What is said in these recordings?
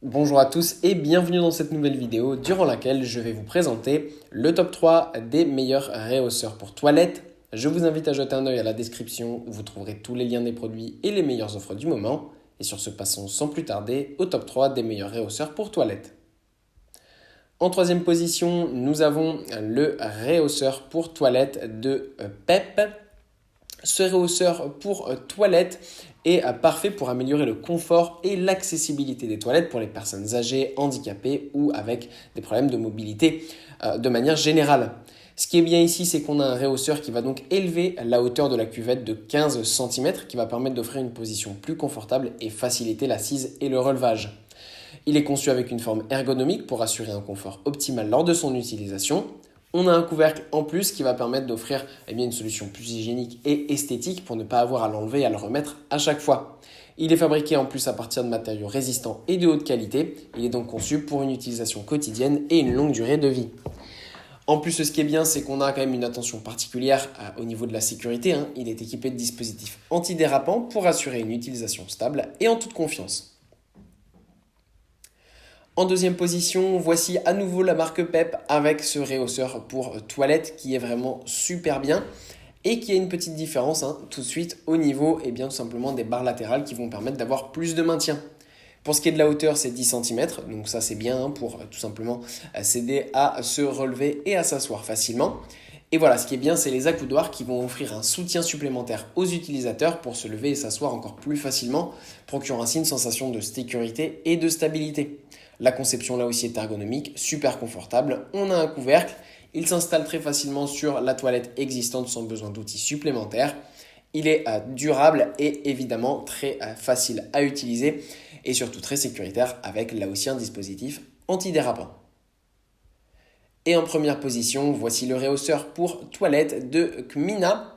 Bonjour à tous et bienvenue dans cette nouvelle vidéo durant laquelle je vais vous présenter le top 3 des meilleurs réhausseurs pour toilettes. Je vous invite à jeter un œil à la description où vous trouverez tous les liens des produits et les meilleures offres du moment. Et sur ce, passons sans plus tarder au top 3 des meilleurs réhausseurs pour toilettes. En troisième position, nous avons le réhausseur pour toilettes de PEP. Ce réhausseur pour toilettes est parfait pour améliorer le confort et l'accessibilité des toilettes pour les personnes âgées, handicapées ou avec des problèmes de mobilité de manière générale. Ce qui est bien ici, c'est qu'on a un réhausseur qui va donc élever la hauteur de la cuvette de 15 cm, qui va permettre d'offrir une position plus confortable et faciliter l'assise et le relevage. Il est conçu avec une forme ergonomique pour assurer un confort optimal lors de son utilisation. On a un couvercle en plus qui va permettre d'offrir une solution plus hygiénique et esthétique pour ne pas avoir à l'enlever et à le remettre à chaque fois. Il est fabriqué en plus à partir de matériaux résistants et de haute qualité. Il est donc conçu pour une utilisation quotidienne et une longue durée de vie. En plus, ce qui est bien, c'est qu'on a quand même une attention particulière au niveau de la sécurité. Il est équipé de dispositifs antidérapants pour assurer une utilisation stable et en toute confiance. En deuxième position, voici à nouveau la marque PEP avec ce réhausseur pour toilette qui est vraiment super bien et qui a une petite différence tout de suite au niveau tout simplement des barres latérales qui vont permettre d'avoir plus de maintien. Pour ce qui est de la hauteur, c'est 10 cm, donc ça c'est bien pour tout simplement s'aider à se relever et à s'asseoir facilement. Et voilà, ce qui est bien, c'est les accoudoirs qui vont offrir un soutien supplémentaire aux utilisateurs pour se lever et s'asseoir encore plus facilement, procurant ainsi une sensation de sécurité et de stabilité. La conception là aussi est ergonomique, super confortable. On a un couvercle, il s'installe très facilement sur la toilette existante sans besoin d'outils supplémentaires. Il est durable et évidemment très facile à utiliser et surtout très sécuritaire avec là aussi un dispositif antidérapant. Et en première position, voici le réhausseur pour toilette de Kmina.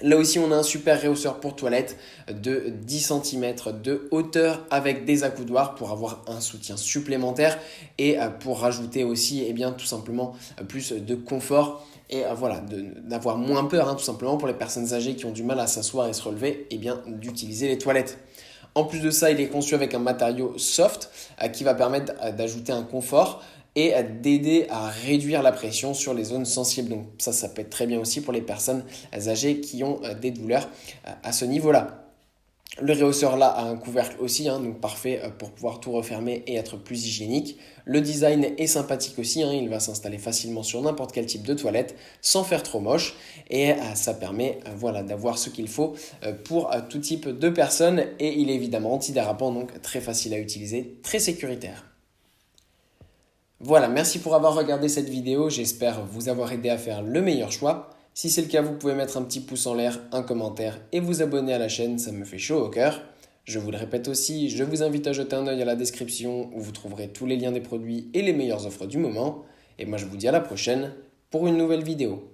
Là aussi, on a un super réhausseur pour toilette de 10 cm de hauteur avec des accoudoirs pour avoir un soutien supplémentaire et pour rajouter aussi tout simplement plus de confort et voilà, d'avoir moins peur tout simplement pour les personnes âgées qui ont du mal à s'asseoir et se relever d'utiliser les toilettes. En plus de ça, il est conçu avec un matériau soft qui va permettre d'ajouter un confort et d'aider à réduire la pression sur les zones sensibles. Donc ça peut être très bien aussi pour les personnes âgées qui ont des douleurs à ce niveau-là. Le réhausseur là a un couvercle aussi, donc parfait pour pouvoir tout refermer et être plus hygiénique. Le design est sympathique aussi, il va s'installer facilement sur n'importe quel type de toilette sans faire trop moche. Et ça permet d'avoir ce qu'il faut pour tout type de personnes. Et il est évidemment antidérapant, donc très facile à utiliser, très sécuritaire. Voilà, merci pour avoir regardé cette vidéo, j'espère vous avoir aidé à faire le meilleur choix. Si c'est le cas, vous pouvez mettre un petit pouce en l'air, un commentaire et vous abonner à la chaîne, ça me fait chaud au cœur. Je vous le répète aussi, je vous invite à jeter un œil à la description où vous trouverez tous les liens des produits et les meilleures offres du moment. Et moi je vous dis à la prochaine pour une nouvelle vidéo.